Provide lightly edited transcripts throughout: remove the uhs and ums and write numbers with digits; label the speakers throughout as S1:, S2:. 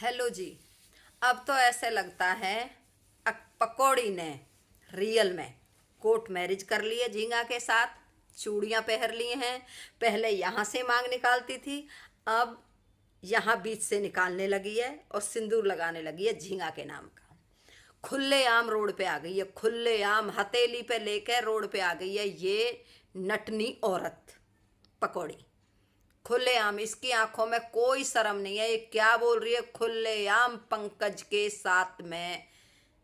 S1: Hello जी। अब तो ऐसे लगता है पकौड़ी ने रियल में कोर्ट मैरिज कर ली है झींगा के साथ। चूड़ियां पहन ली हैं। पहले यहाँ से मांग निकालती थी, अब यहाँ बीच से निकालने लगी है और सिंदूर लगाने लगी है झींगा के नाम का। खुलेआम रोड पे आ गई है, खुलेआम हथेली पे लेकर रोड पे आ गई है ये नटनी औरत पकौड़ी। खुलेआम इसकी आंखों में कोई शर्म नहीं है। ये क्या बोल रही है? खुलेआम पंकज के साथ में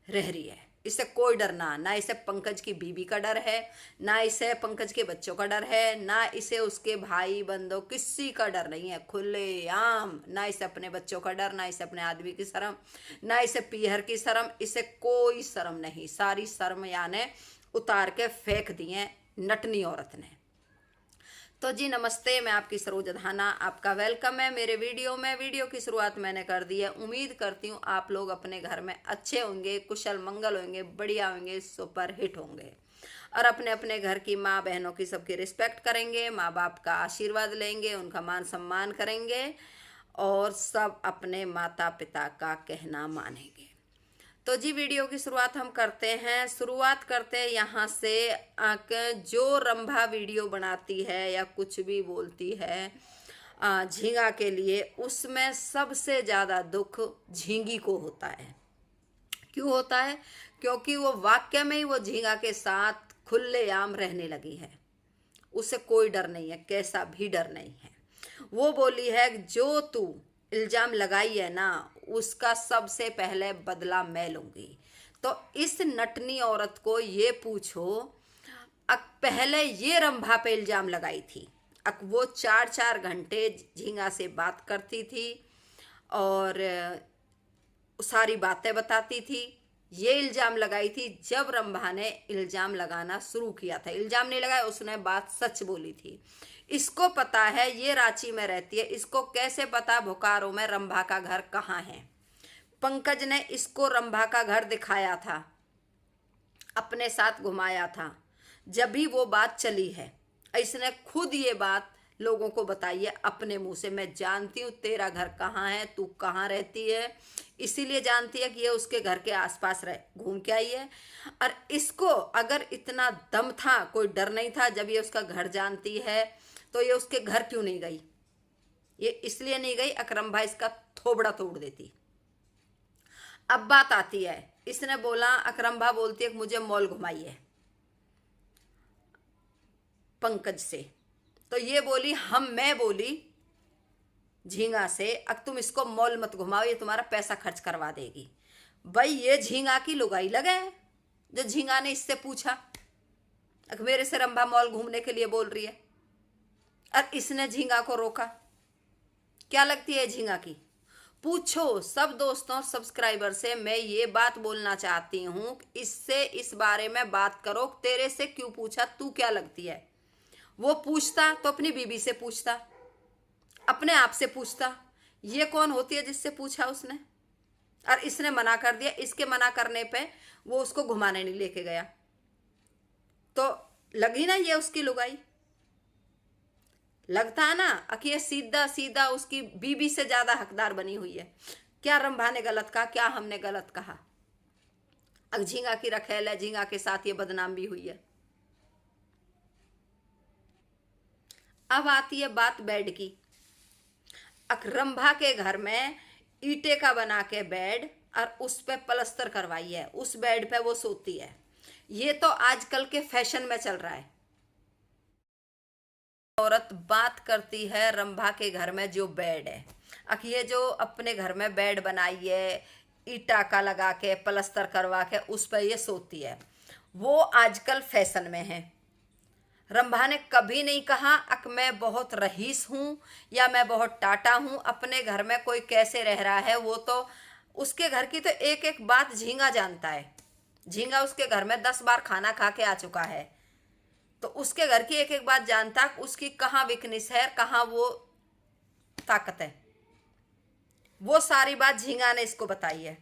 S1: रह रही है। इसे कोई डर ना इसे पंकज की बीबी का डर है, ना इसे पंकज के बच्चों का डर है, ना इसे उसके भाई बंधु किसी का डर नहीं है। खुलेआम ना इसे अपने बच्चों का डर, ना इसे अपने आदमी की शर्म, ना इसे पीहर की शर्म। इसे कोई शर्म नहीं। सारी शर्म याने उतार के फेंक दिए नटनी औरत ने। तो जी नमस्ते, मैं आपकी सरोज धाना, आपका वेलकम है मेरे वीडियो में। वीडियो की शुरुआत मैंने कर दी है। उम्मीद करती हूँ आप लोग अपने घर में अच्छे होंगे, कुशल मंगल होंगे, बढ़िया होंगे, सुपर हिट होंगे और अपने अपने घर की माँ बहनों की सबकी रिस्पेक्ट करेंगे, माँ बाप का आशीर्वाद लेंगे, उनका मान सम्मान करेंगे और सब अपने माता पिता का कहना मानेंगे। तो जी वीडियो की शुरुआत हम करते हैं। शुरुआत करते हैं यहाँ से। जो रंभा वीडियो बनाती है या कुछ भी बोलती है झींगा के लिए, उसमें सबसे ज़्यादा दुख झींगी को होता है। क्यों होता है? क्योंकि वो वाक्य में ही वो झींगा के साथ खुलेआम रहने लगी है। उसे कोई डर नहीं है, कैसा भी डर नहीं है। वो बोली है जो तू इल्जाम लगाई है ना, उसका सबसे पहले बदला मैं लूंगी। तो इस नटनी औरत को ये पूछो, पहले ये रंभा पे इल्जाम लगाई थी। वो 4-4 घंटे झींगा से बात करती थी और सारी बातें बताती थी। ये इल्जाम लगाई थी जब रंभा ने इल्जाम लगाना शुरू किया था। इल्जाम नहीं लगाया, उसने बात सच बोली थी। इसको पता है ये रांची में रहती है। इसको कैसे पता बोकारो में रंभा का घर कहाँ है? पंकज ने इसको रंभा का घर दिखाया था, अपने साथ घुमाया था, जब भी वो बात चली है। इसने खुद ये बात लोगों को बताई है अपने मुंह से। मैं जानती हूँ तेरा घर कहाँ है, तू कहाँ रहती है, इसीलिए जानती है कि ये उसके घर के आसपास रह घूम के आई है। और इसको अगर इतना दम था, कोई डर नहीं था, जब ये उसका घर जानती है तो ये उसके घर क्यों नहीं गई? ये इसलिए नहीं गई, अकरम भाई इसका थोबड़ा तोड़ देती। अब बात आती है, इसने बोला, अकरम भा बोलती है कि मुझे मॉल घुमाइए पंकज से। तो ये बोली मैं बोली झींगा से, अब तुम इसको मॉल मत घुमाओ, ये तुम्हारा पैसा खर्च करवा देगी। भाई ये झींगा की लुगाई लगे जो झींगा ने इससे पूछा मेरे से रंभा मॉल घूमने के लिए बोल रही है और इसने झींगा को रोका। क्या लगती है झींगा की? पूछो सब दोस्तों और सब्सक्राइबर से। मैं ये बात बोलना चाहती हूँ, इससे इस बारे में बात करो। तेरे से क्यों पूछा? तू क्या लगती है? वो पूछता तो अपनी बीबी से पूछता, अपने आप से पूछता। ये कौन होती है जिससे पूछा उसने? और इसने मना कर दिया। इसके मना करने पे वो उसको घुमाने नहीं लेके गया। तो लगी ना ये उसकी लुगाई। लगता है ना कि ये सीधा सीधा उसकी बीबी से ज्यादा हकदार बनी हुई है। क्या रंभा ने गलत कहा? क्या हमने गलत कहा? अब झींगा की रखेल है, झींगा के साथ ये बदनाम भी हुई है। अब आती है बात बेड की। रंभा के घर में ईटे का बना के बेड और उस पे प्लस्तर करवाई है, उस बेड पे वो सोती है। ये तो आजकल के फैशन में चल रहा है। औरत बात करती है रंभा के घर में जो बेड है, ये जो अपने घर में बेड बनाई है, ईटा का लगा के प्लस्तर करवा के उस पर ये सोती है, वो आजकल फैशन में है। रंभा ने कभी नहीं कहा मैं बहुत रईस हूँ या मैं बहुत टाटा हूँ। अपने घर में कोई कैसे रह रहा है वो तो उसके घर की तो एक एक बात झींगा जानता है। झींगा उसके घर में 10 बार खाना खा के आ चुका है, तो उसके घर की एक एक बात जानता, उसकी कहाँ वीकनेस है, कहाँ वो ताकत है, वो सारी बात झींगा ने इसको बताई है।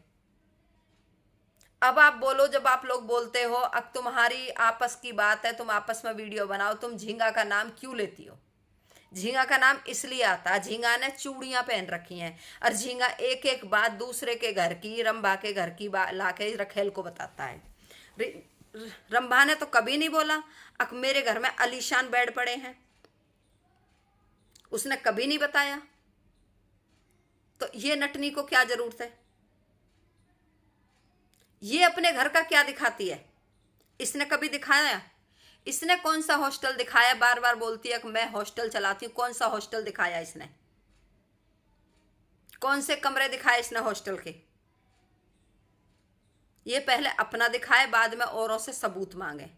S1: अब आप बोलो, जब आप लोग बोलते हो अब तुम्हारी आपस की बात है, तुम आपस में वीडियो बनाओ, तुम झींगा का नाम क्यों लेती हो? झींगा का नाम इसलिए आता है, झींगा ने चूड़ियां पहन रखी हैं, और झींगा एक एक बात दूसरे के घर की, रंभा के घर की लाके रखेल को बताता है। रंभा ने तो कभी नहीं बोला अक मेरे घर में आलीशान बेड पड़े हैं, उसने कभी नहीं बताया। तो ये नटनी को क्या जरूरत है? ये अपने घर का क्या दिखाती है? इसने कभी दिखाया? इसने कौन सा हॉस्टल दिखाया? बार बार बोलती है कि मैं हॉस्टल चलाती हूं। कौन सा हॉस्टल दिखाया इसने? कौन से कमरे दिखाए इसने हॉस्टल के? ये पहले अपना दिखाए, बाद में औरों से सबूत मांगे।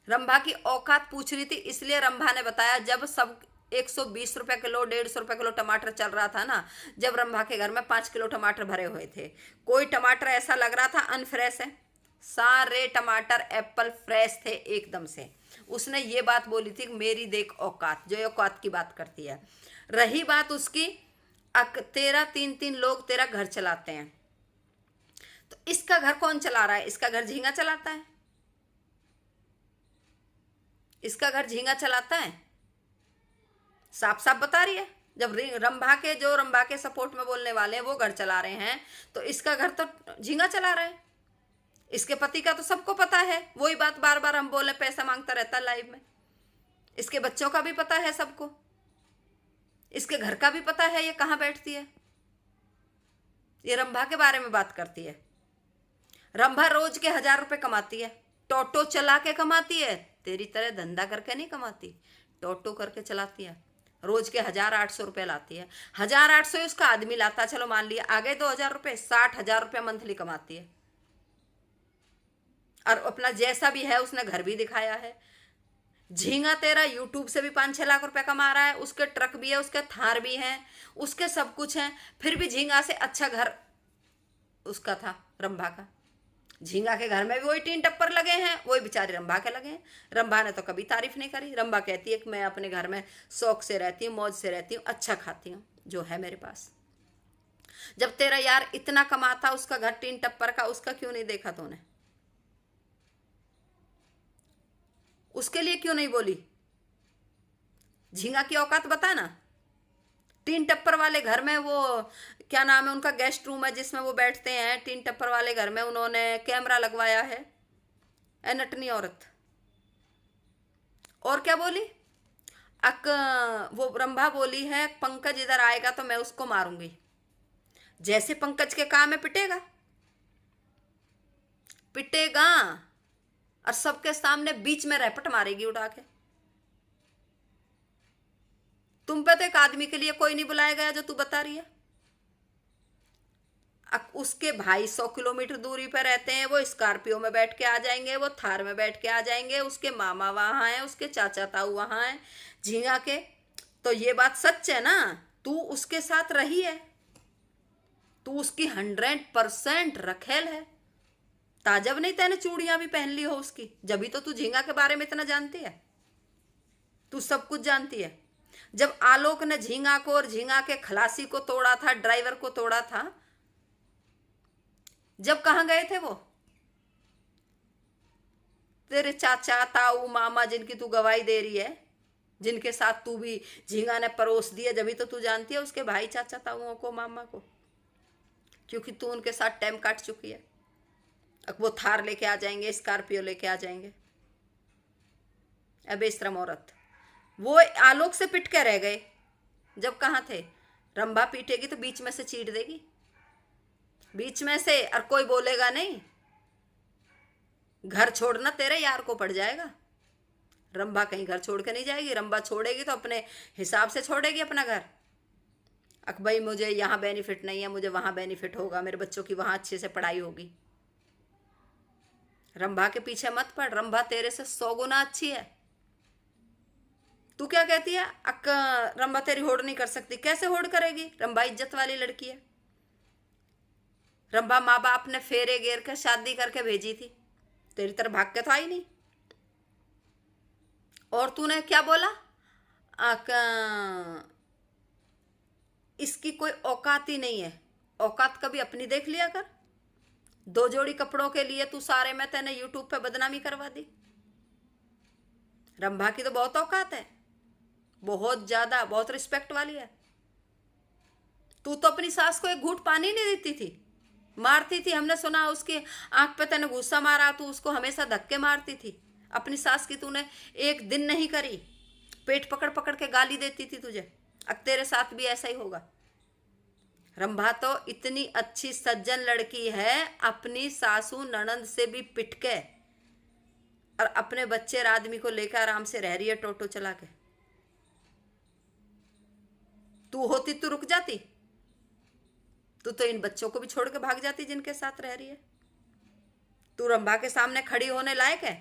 S1: रंभा की औकात पूछ रही थी, इसलिए रंभा ने बताया जब सब 120 रुपए किलो 150 रुपए किलो टमाटर चल रहा था ना, जब रंभा के घर में 5 किलो टमाटर भरे हुए थे, कोई टमाटर ऐसा लग रहा था अनफ्रेश है, सारे टमाटर एप्पल फ्रेश थे एकदम से। उसने ये बात बोली थी मेरी देख औकात, जो औकात की बात करती है। रही बात उसकी, तेरा 3-3 लोग तेरा घर चलाते हैं, तो इसका घर कौन चला रहा है? इसका घर झींगा चलाता है। इसका घर झींगा चलाता है, साफ साफ बता रही है। जब रंभा के सपोर्ट में बोलने वाले हैं वो घर चला रहे हैं, तो इसका घर तो झींगा चला रहा है। इसके पति का तो सबको पता है, वही बात बार बार हम बोले, पैसा मांगता रहता है लाइव में। इसके बच्चों का भी पता है सबको, इसके घर का भी पता है ये कहाँ बैठती है। ये रंभा के बारे में बात करती है। रंभा रोज के 1000 रुपए कमाती है, टोटो चला के कमाती है, तेरी तरह धंधा करके नहीं कमाती, टोटो करके चलाती है। रोज के 1800 रुपये लाती है। 1800 उसका आदमी लाता, चलो मान लिया आ गए 2000 रुपये, 60,000 रुपये मंथली कमाती है। और अपना जैसा भी है उसने घर भी दिखाया है। झींगा तेरा यूट्यूब से भी 5-6 लाख रुपए कमा रहा है, उसके ट्रक भी है, उसके थार भी हैं, उसके सब कुछ है, फिर भी झींगा से अच्छा घर उसका था रंभा का। झींगा के घर में भी वही 3 टप्पर लगे हैं, वही बेचारे रंभा के लगे हैं। रंभा ने तो कभी तारीफ नहीं करी। रंभा कहती है कि मैं अपने घर में शौक से रहती हूँ, मौज से रहती हूँ, अच्छा खाती हूँ जो है मेरे पास। जब तेरा यार इतना कमाता, उसका घर 3 टप्पर का, उसका क्यों नहीं देखा तूने? उसके लिए क्यों नहीं बोली? झींगा की औकात बता ना। 3 टप्पर वाले घर में, वो क्या नाम है उनका, गेस्ट रूम है जिसमें वो बैठते हैं, 3 टप्पर वाले घर में उन्होंने कैमरा लगवाया है। ए नटनी औरत। और क्या बोली? वो रंभा बोली है पंकज इधर आएगा तो मैं उसको मारूंगी। जैसे पंकज के काम है पिटेगा, पिटेगा, और सबके सामने बीच में रैपट मारेगी उठा के। तुम पे तो एक आदमी के लिए कोई नहीं बुलाया गया जो तू बता रही है। उसके भाई 100 किलोमीटर दूरी पर रहते हैं, वो स्कॉर्पियो में बैठ के आ जाएंगे, वो थार में बैठ के आ जाएंगे, उसके मामा वहां हैं, उसके चाचा ताऊ वहां हैं झींगा के। तो ये बात सच है ना, तू उसके साथ रही है, तू उसकी 100% रखेल है। ताजब नहीं तेने चूड़ियां भी पहन ली हो उसकी, जभी तो तू झींगा के बारे में इतना जानती है। तू सब कुछ जानती है। जब आलोक ने झींगा को और झींगा के खलासी को तोड़ा था, ड्राइवर को तोड़ा था, जब कहां गए थे वो? तेरे चाचा ताऊ मामा जिनकी तू गवाही दे रही है, जिनके साथ तू भी झींगा ने परोस दिया, जभी तो तू जानती है उसके भाई चाचा ताऊओं को, मामा को, क्योंकि तू उनके साथ टाइम काट चुकी है। अब वो थार लेके आ जाएंगे, स्कॉर्पियो लेके आ जाएंगे। अबे बेशरम औरत। वो आलोक से पिट के रह गए, जब कहाँ थे? रंभा पीटेगी तो बीच में से चीर देगी, बीच में से, और कोई बोलेगा नहीं। घर छोड़ना तेरे यार को पड़ जाएगा। रंभा कहीं घर छोड़ के नहीं जाएगी। रंभा छोड़ेगी तो अपने हिसाब से छोड़ेगी अपना घर। अक भाई मुझे यहाँ बेनिफिट नहीं है, मुझे वहां बेनिफिट होगा, मेरे बच्चों की वहां अच्छे से पढ़ाई होगी। रंभा के पीछे मत पड़, रंभा तेरे से 100 गुना अच्छी है। तू क्या कहती है? रंभा तेरी होड़ नहीं कर सकती। कैसे होड़ करेगी? रंभा इज्जत वाली लड़की है। रंभा माँ बाप ने फेरे गेर के शादी करके भेजी थी, तेरी तरह भाग के तो आई नहीं। और तूने क्या बोला? इसकी कोई औकात ही नहीं है। औकात कभी अपनी देख लिया कर। 2 जोड़ी कपड़ों के लिए तू सारे में तेने यूट्यूब पे बदनामी करवा दी। रंभा की तो बहुत औकात है, बहुत ज्यादा, बहुत रिस्पेक्ट वाली है। तू तो अपनी सास को एक घूंट पानी नहीं देती थी, मारती थी। हमने सुना उसकी आंख पे तूने गुस्सा मारा, तू उसको हमेशा धक्के मारती थी। अपनी सास की तूने एक दिन नहीं करी, पेट पकड़ पकड़ के गाली देती थी तुझे। अब तेरे साथ भी ऐसा ही होगा। रंभा तो इतनी अच्छी सज्जन लड़की है, अपनी सासू ननंद से भी पिटके और अपने बच्चे आदमी को लेकर आराम से रह रही है टोटो चला के। तू होती तो रुक जाती, तू तो इन बच्चों को भी छोड़ के भाग जाती जिनके साथ रह रही है। तू रंभा के सामने खड़ी होने लायक है?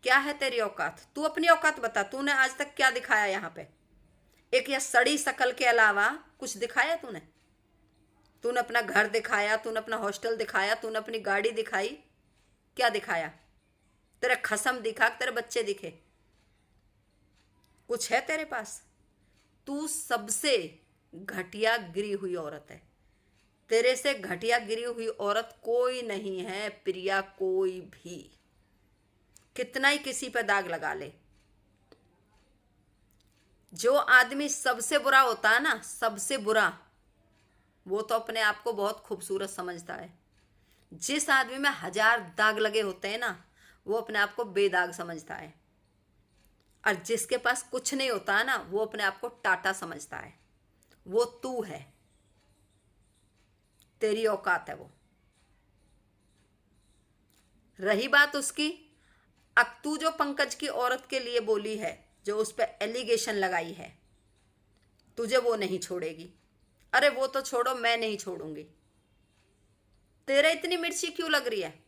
S1: क्या है तेरी औकात? तू अपनी औकात बता। तूने आज तक क्या दिखाया यहाँ पे? एक या सड़ी शकल के अलावा कुछ दिखाया तूने? तूने अपना घर दिखाया, तूने अपना हॉस्टल दिखाया, तूने अपनी गाड़ी दिखाई, क्या दिखाया? तेरा खसम दिखा, तेरे बच्चे दिखे, कुछ है तेरे पास? तू सबसे घटिया गिरी हुई औरत है। तेरे से घटिया गिरी हुई औरत कोई नहीं है प्रिया, कोई भी, कितना ही किसी पे दाग लगा ले। जो आदमी सबसे बुरा होता है ना, सबसे बुरा, वो तो अपने आप को बहुत खूबसूरत समझता है। जिस आदमी में 1000 दाग लगे होते हैं ना, वो अपने आप को बेदाग समझता है। और जिसके पास कुछ नहीं होता है ना, वो अपने आप को टाटा समझता है। वो तू है, तेरी औकात है वो। रही बात उसकी, अब तू जो पंकज की औरत के लिए बोली है, जो उस पर एलिगेशन लगाई है, तुझे वो नहीं छोड़ेगी। अरे वो तो छोड़ो, मैं नहीं छोड़ूंगी। तेरे इतनी मिर्ची क्यों लग रही है?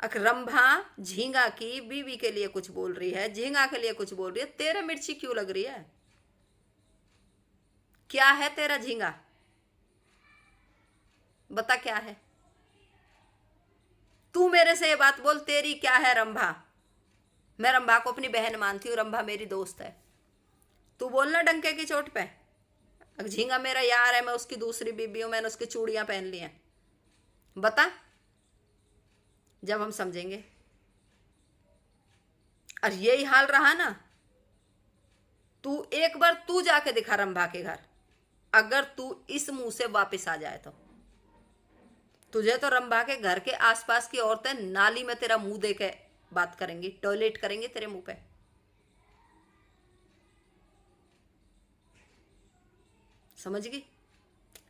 S1: रंभा झींगा की बीवी के लिए कुछ बोल रही है, झींगा के लिए कुछ बोल रही है, तेरे मिर्ची क्यों लग रही है? क्या है तेरा झींगा? बता क्या है? तू मेरे से ये बात बोल, तेरी क्या है रंभा? मैं रंभा को अपनी बहन मानती हूँ, रंभा मेरी दोस्त है। तू बोलना डंके की चोट पे। झींगा मेरा यार है, मैं उसकी दूसरी बीबी हूं, मैंने उसकी चूड़ियां पहन ली हैं। बता, जब हम समझेंगे। और यही हाल रहा ना, तू एक बार तू जाके दिखा रंभा के घर, अगर तू इस मुंह से वापस आ जाए तो तुझे तो रंभा के घर के आसपास की औरतें नाली में तेरा मुंह देके बात करेंगी, टॉयलेट करेंगी तेरे मुंह पे। समझ गई?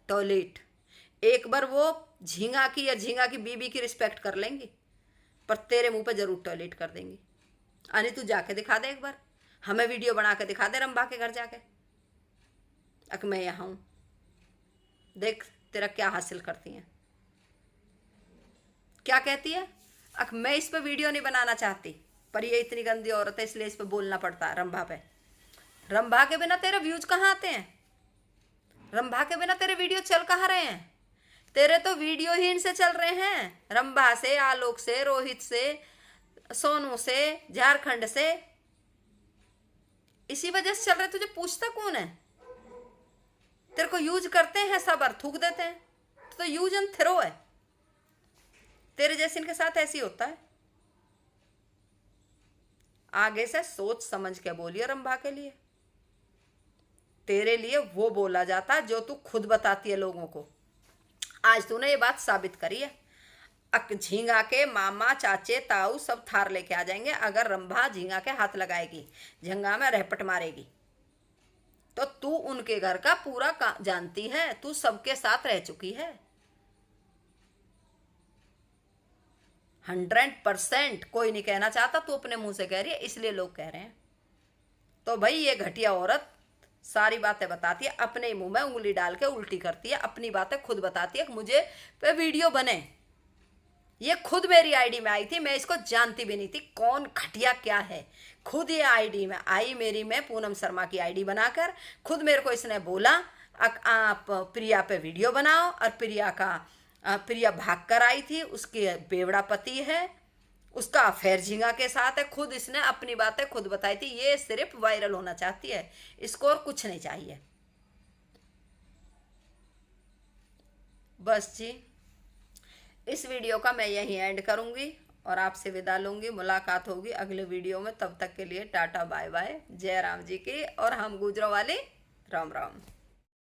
S1: टॉयलेट। एक बार वो झींगा की या झींगा की बीबी की रिस्पेक्ट कर लेंगी, पर तेरे मुंह पे जरूर टॉयलेट कर देंगी। अरे तू जाके दिखा दे एक बार, हमें वीडियो बना के दिखा दे रंभा के घर जाके। मैं यहाँ हूं, देख तेरा क्या हासिल करती हैं। क्या कहती है? मैं इस पे वीडियो नहीं बनाना चाहती, पर ये इतनी गंदी औरत है इसलिए इस पे बोलना पड़ता है रंभा पे। रंभा के बिना तेरे व्यूज कहाँ आते हैं? रंभा के बिना तेरे वीडियो चल कहाँ रहे हैं? तेरे तो वीडियो ही इनसे चल रहे हैं, रंभा से, आलोक से, रोहित से, सोनू से, झारखंड से। इसी वजह से चल रहे। तुझे पूछता कौन है? तेरे को यूज करते हैं सब और थूक देते हैं, तो यूज एंड थ्रो है। तेरे जैसे इनके साथ ऐसे ही होता है। आगे से सोच समझ के बोलिए रंभा के लिए। तेरे लिए वो बोला जाता जो तू खुद बताती है लोगों को। आज तूने ये बात साबित करी है। झींगा के मामा, चाचे, ताऊ सब थार लेके आ जाएंगे अगर रंभा झींगा के हाथ लगाएगी, झंगा में रहपट मारेगी। तो तू उनके घर का पूरा जानती है, तू सबके साथ रह चुकी है। 100% कोई नहीं कहना चाहता, तू अपने मुंह से कह रही है इसलिए लोग कह रहे हैं। तो भाई ये घटिया औरत सारी बातें बताती है, अपने मुंह में उंगली डाल के उल्टी करती है, अपनी बातें खुद बताती है कि मुझे पे वीडियो बने। ये खुद मेरी आईडी में आई थी, मैं इसको जानती भी नहीं थी कौन घटिया क्या है। खुद ये आईडी में आई मेरी, में पूनम शर्मा की आईडी बनाकर खुद मेरे को इसने बोला आप प्रिया पे वीडियो बनाओ, और प्रिया भाग कर आई थी, उसके बेवड़ा पति है, उसका अफेयर झींगा के साथ है। खुद इसने अपनी बातें खुद बताई थी। ये सिर्फ वायरल होना चाहती है, इसको और कुछ नहीं चाहिए। बस जी, इस वीडियो का मैं यहीं एंड करूंगी। और आपसे विदा लूंगी। मुलाकात होगी अगले वीडियो में, तब तक के लिए टाटा बाय बाय। जय राम जी की और हम गुजरों वाली राम राम।